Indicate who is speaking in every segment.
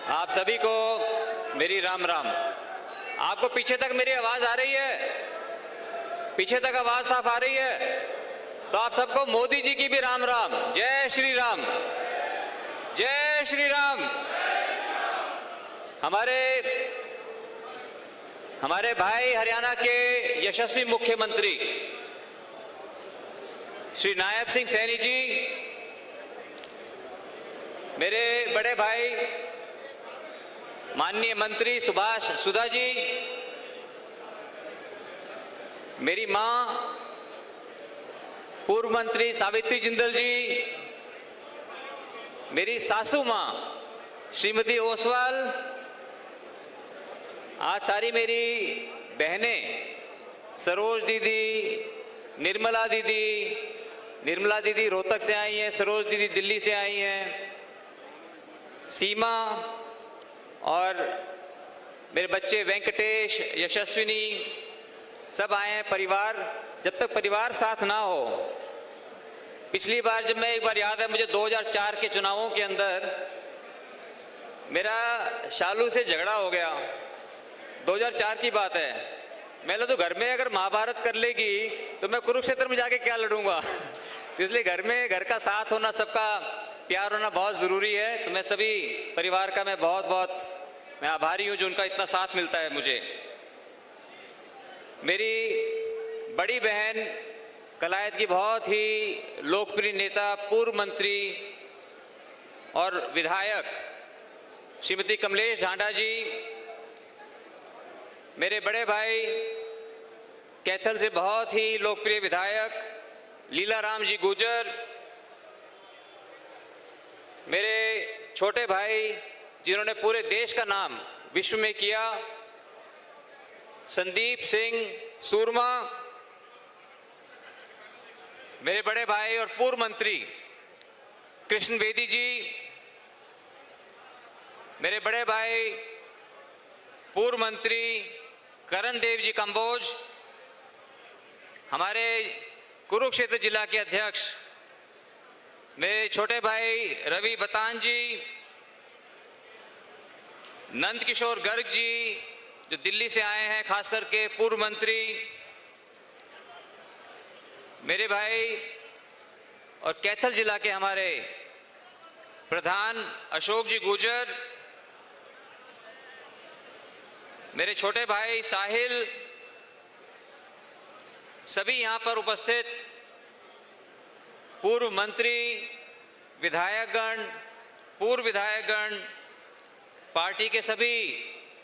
Speaker 1: आप सभी को मेरी राम राम। आपको पीछे तक मेरी आवाज आ रही है? पीछे तक आवाज साफ आ रही है? तो आप सबको मोदी जी की भी राम राम। जय श्री राम, जय श्री राम। हमारे भाई हरियाणा के यशस्वी मुख्यमंत्री श्री नायब सिंह सैनी जी, मेरे बड़े भाई माननीय मंत्री सुभाष सुधा जी, मेरी मां पूर्व मंत्री सावित्री जिंदल जी, मेरी सासू मां श्रीमती ओसवाल, आज सारी मेरी बहनें सरोज दीदी, निर्मला दीदी रोहतक से आई हैं, सरोज दीदी दिल्ली से आई हैं, सीमा और मेरे बच्चे वेंकटेश, यशस्विनी, सब आए हैं। परिवार, जब तक परिवार साथ ना हो, पिछली बार जब मैं एक बार याद है मुझे 2004 के चुनावों के अंदर मेरा शालू से झगड़ा हो गया। 2004 की बात है। मैंने तो घर में अगर महाभारत कर लेगी तो मैं कुरुक्षेत्र में जाके क्या लड़ूंगा। इसलिए घर में घर का साथ होना, सबका प्यार होना बहुत जरूरी है। तो मैं सभी परिवार का मैं बहुत आभारी हूं जो उनका इतना साथ मिलता है मुझे। मेरी बड़ी बहन कलायत की बहुत ही लोकप्रिय नेता, पूर्व मंत्री और विधायक श्रीमती कमलेश ढांडा जी, मेरे बड़े भाई कैथल से बहुत ही लोकप्रिय विधायक लीलाराम जी गुर्जर, मेरे छोटे भाई जिन्होंने पूरे देश का नाम विश्व में किया, संदीप सिंह सूरमा, मेरे बड़े भाई और पूर्व मंत्री कृष्ण बेदी जी, मेरे बड़े भाई पूर्व मंत्री करण देव जी कंबोज, हमारे कुरुक्षेत्र जिला के अध्यक्ष मेरे छोटे भाई रवि बतान जी, नंद किशोर गर्ग जी जो दिल्ली से आए हैं, खास करके पूर्व मंत्री, मेरे भाई और कैथल जिला के हमारे प्रधान अशोक जी गुर्जर, मेरे छोटे भाई साहिल, सभी यहां पर उपस्थित पूर्व मंत्री, विधायकगण, पूर्व विधायकगण, पार्टी के सभी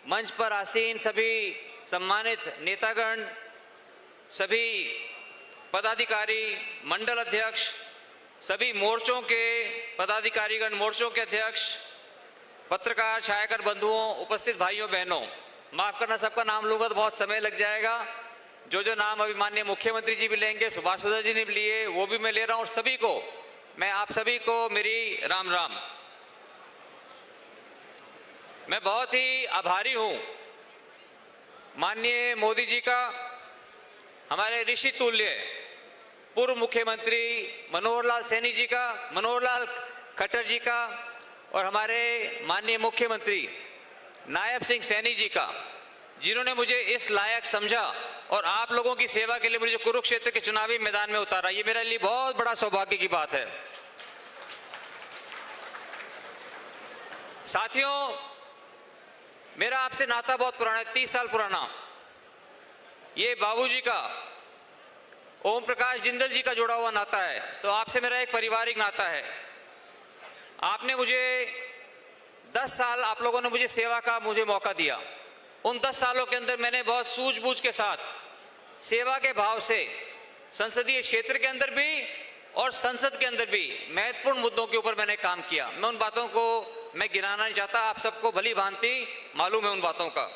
Speaker 1: मंच पर आसीन सभी सम्मानित नेतागण, सभी पदाधिकारी, मंडल अध्यक्ष, सभी मोर्चों के पदाधिकारीगण, मोर्चों के अध्यक्ष, पत्रकार, छायाकर बंधुओं, उपस्थित भाइयों बहनों, माफ करना सबका नाम लूंगा तो बहुत समय लग जाएगा। जो नाम अभी माननीय मुख्यमंत्री जी भी लेंगे, सुभाष सुधा जी ने भी लिए, वो भी मैं ले रहा हूं। और सभी को, मैं आप सभी को मेरी राम राम। मैं बहुत ही आभारी हूं माननीय मोदी जी का, हमारे ऋषि तुल्य पूर्व मुख्यमंत्री मनोहर लाल सैनी जी का, मनोहर लाल खट्टर जी का, और हमारे माननीय मुख्यमंत्री नायब सिंह सैनी जी का, जिन्होंने मुझे इस लायक समझा और आप लोगों की सेवा के लिए मुझे कुरुक्षेत्र के चुनावी मैदान में उतारा। ये मेरे लिए बहुत बड़ा सौभाग्य की बात है। साथियों, मेरा आपसे नाता बहुत पुराना है, 30 साल पुराना। ये बाबूजी का, ओम प्रकाश जिंदल जी का जुड़ा हुआ नाता है। तो आपसे मेरा एक पारिवारिक नाता है। आपने मुझे 10 साल, आप लोगों ने मुझे सेवा का मौका दिया। उन 10 सालों के अंदर मैंने बहुत सूझबूझ के साथ, सेवा के भाव से, संसदीय क्षेत्र के अंदर भी और संसद के अंदर भी महत्वपूर्ण मुद्दों के ऊपर मैंने काम किया। मैं उन बातों को मैं गिनाना नहीं चाहता, आप सबको भली भांति मालूम है उन बातों का।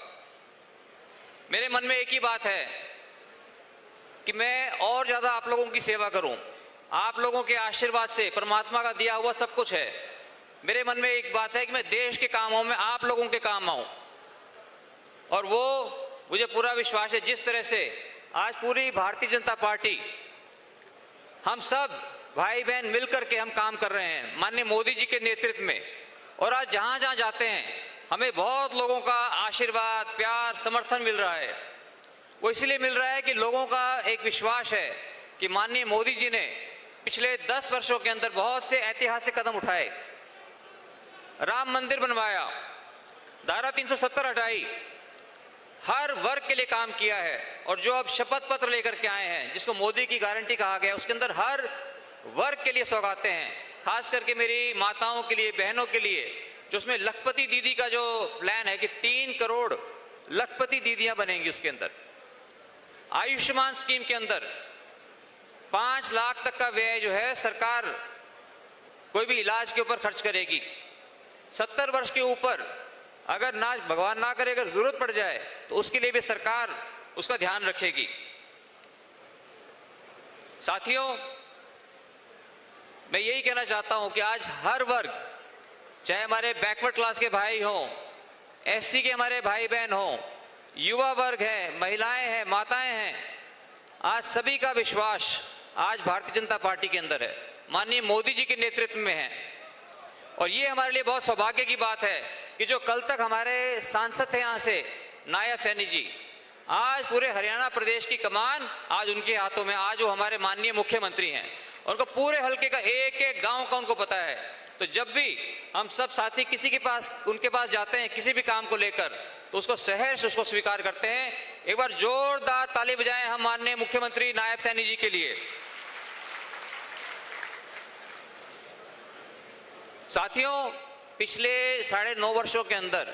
Speaker 1: मेरे मन में एक ही बात है कि मैं और ज्यादा आप लोगों की सेवा करूं। आप लोगों के आशीर्वाद से, परमात्मा का दिया हुआ सब कुछ है। मेरे मन में एक बात है कि मैं देश के कामों में आप लोगों के काम आऊं, और वो मुझे पूरा विश्वास है। जिस तरह से आज पूरी भारतीय जनता पार्टी, हम सब भाई बहन मिलकर के हम काम कर रहे हैं माननीय मोदी जी के नेतृत्व में, और आज जहां जहां जाते हैं हमें बहुत लोगों का आशीर्वाद, प्यार, समर्थन मिल रहा है। वो इसलिए मिल रहा है कि लोगों का एक विश्वास है कि माननीय मोदी जी ने पिछले 10 वर्षों के अंदर बहुत से ऐतिहासिक कदम उठाए, राम मंदिर बनवाया, धारा 370 हटाई, हर वर्ग के लिए काम किया है। और जो अब शपथ पत्र लेकर के आए हैं, जिसको मोदी की गारंटी कहा गया, उसके अंदर हर वर्ग के लिए सौगातें हैं। खास करके मेरी माताओं के लिए, बहनों के लिए, जो उसमें लखपति दीदी का जो प्लान है कि 3 करोड़ लखपति दीदियां बनेंगी उसके अंदर। आयुष्मान स्कीम के अंदर 5 लाख तक का व्यय जो है सरकार कोई भी इलाज के ऊपर खर्च करेगी। 70 वर्ष के ऊपर अगर ना, भगवान ना करे, अगर जरूरत पड़ जाए तो उसके लिए भी सरकार उसका ध्यान रखेगी। साथियों, मैं यही कहना चाहता हूं कि आज हर वर्ग, चाहे हमारे बैकवर्ड क्लास के भाई हों, एससी के हमारे भाई बहन हों, युवा वर्ग है, महिलाएं हैं, माताएं हैं, आज सभी का विश्वास आज भारतीय जनता पार्टी के अंदर है, माननीय मोदी जी के नेतृत्व में है। और ये हमारे लिए बहुत सौभाग्य की बात है कि जो कल तक हमारे सांसद थे यहाँ से, नायब सैनी जी, आज पूरे हरियाणा प्रदेश की कमान आज उनके हाथों में। आज वो हमारे माननीय मुख्यमंत्री हैं, उनको पूरे हल्के का एक एक गांव का उनको पता है। तो जब भी हम सब साथी किसी के पास, उनके पास जाते हैं किसी भी काम को लेकर, तो उसको सहर्ष उसको स्वीकार करते हैं। एक बार जोरदार ताली बजाएं हम माननीय मुख्यमंत्री नायब सैनी जी के लिए। साथियों, पिछले 9.5 वर्षों के अंदर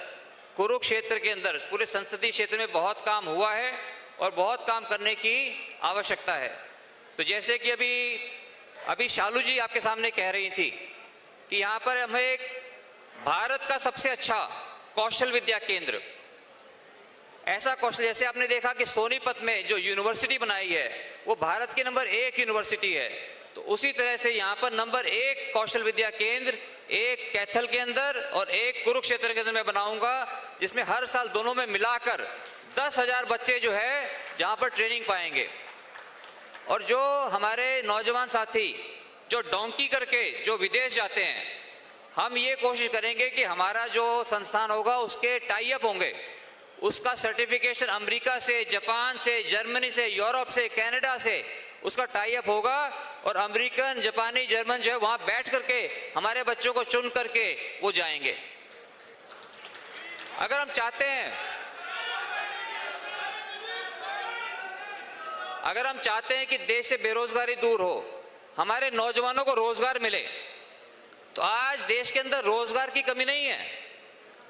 Speaker 1: कुरुक्षेत्र के अंदर, पूरे संसदीय क्षेत्र में बहुत काम हुआ है और बहुत काम करने की आवश्यकता है। तो जैसे कि अभी शालू जी आपके सामने कह रही थी कि यहाँ पर हमें एक भारत का सबसे अच्छा कौशल विद्या केंद्र, ऐसा कौशल, जैसे आपने देखा कि सोनीपत में जो यूनिवर्सिटी बनाई है वो भारत की नंबर 1 यूनिवर्सिटी है, तो उसी तरह से यहाँ पर नंबर 1 कौशल विद्या केंद्र, एक कैथल के अंदर और एक कुरुक्षेत्र के अंदर मैं बनाऊंगा, जिसमें हर साल दोनों में मिलाकर 10,000 बच्चे जो है जहाँ पर ट्रेनिंग पाएंगे। और जो हमारे नौजवान साथी जो डोंकी करके जो विदेश जाते हैं, हम ये कोशिश करेंगे कि हमारा जो संस्थान होगा उसके टाई अप होंगे, उसका सर्टिफिकेशन अमेरिका से, जापान से, जर्मनी से, यूरोप से, कनाडा से उसका टाई अप होगा। और अमेरिकन, जापानी, जर्मन जो है वहां बैठ करके हमारे बच्चों को चुन करके वो जाएंगे। अगर हम चाहते हैं कि देश से बेरोजगारी दूर हो, हमारे नौजवानों को रोजगार मिले, तो आज देश के अंदर रोजगार की कमी नहीं है,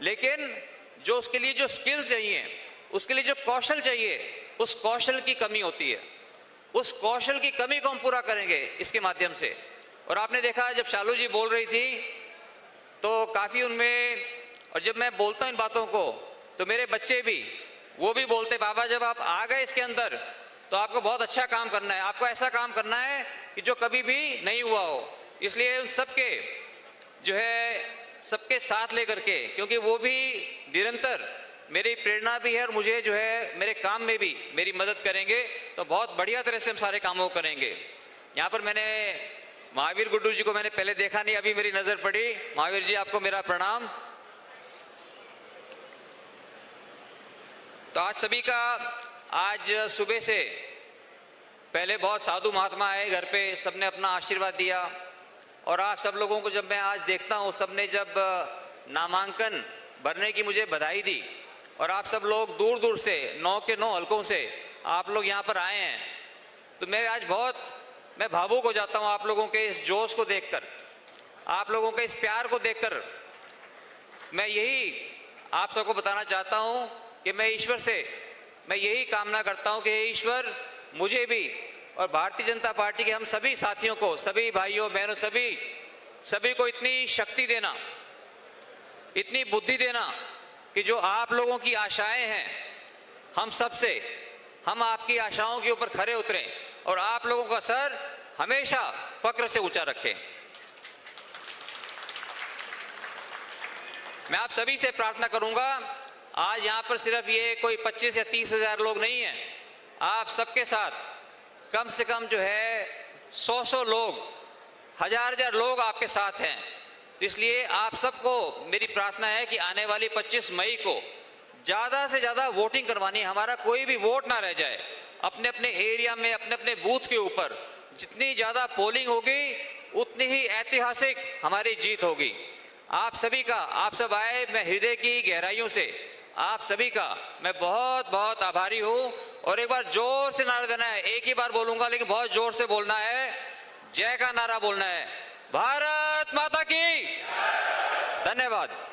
Speaker 1: लेकिन जो उसके लिए जो स्किल्स चाहिए, उसके लिए जो कौशल चाहिए, उस कौशल की कमी होती है। उस कौशल की कमी को हम पूरा करेंगे इसके माध्यम से। और आपने देखा जब शालू जी बोल रही थी तो काफी उनमें, और जब मैं बोलता हूं इन बातों को तो मेरे बच्चे भी, वो भी बोलते, बाबा जब आप आ गए इसके अंदर तो आपको बहुत अच्छा काम करना है, आपको ऐसा काम करना है कि जो कभी भी नहीं हुआ हो। इसलिए उन सबके जो है, सबके साथ लेकर के, क्योंकि वो भी निरंतर मेरी प्रेरणा भी है और मुझे जो है मेरे काम में भी मेरी मदद करेंगे, तो बहुत बढ़िया तरह से हम सारे कामों को करेंगे। यहाँ पर मैंने महावीर गुड्डू जी को मैंने पहले देखा नहीं, अभी मेरी नजर पड़ी। महावीर जी, आपको मेरा प्रणाम। तो आज सभी का, आज सुबह से पहले बहुत साधु महात्मा आए घर पे, सबने अपना आशीर्वाद दिया। और आप सब लोगों को जब मैं आज देखता हूँ, सबने जब नामांकन भरने की मुझे बधाई दी, और आप सब लोग दूर दूर से 9 के 9 हलकों से आप लोग यहाँ पर आए हैं, तो मैं आज मैं भावुक हो जाता हूँ आप लोगों के इस जोश को देखकर, आप लोगों के इस प्यार को देखकर। मैं यही आप सबको बताना चाहता हूँ कि मैं ईश्वर से मैं यही कामना करता हूँ कि ईश्वर मुझे भी और भारतीय जनता पार्टी के हम सभी साथियों को, सभी भाइयों बहनों, सभी को इतनी शक्ति देना, इतनी बुद्धि देना कि जो आप लोगों की आशाएं हैं, हम आपकी आशाओं के ऊपर खरे उतरें और आप लोगों का सर हमेशा फक्र से ऊंचा रखें। मैं आप सभी से प्रार्थना करूंगा, आज यहां पर सिर्फ ये कोई 25 या 30 हजार लोग नहीं हैं, आप सबके साथ कम से कम जो है 100 लोग, हजार लोग आपके साथ हैं। इसलिए आप सबको मेरी प्रार्थना है कि आने वाली 25 मई को ज्यादा से ज्यादा वोटिंग करवानी है। हमारा कोई भी वोट ना रह जाए। अपने अपने एरिया में, अपने अपने बूथ के ऊपर जितनी ज्यादा पोलिंग होगी उतनी ही ऐतिहासिक हमारी जीत होगी। आप सभी का, आप सब आए, मैं हृदय की गहराइयों से आप सभी का मैं बहुत बहुत आभारी हूं। और एक बार जोर से नारा देना है, एक ही बार बोलूंगा लेकिन बहुत जोर से बोलना है। जय का नारा बोलना है। भारत माता की धन्यवाद।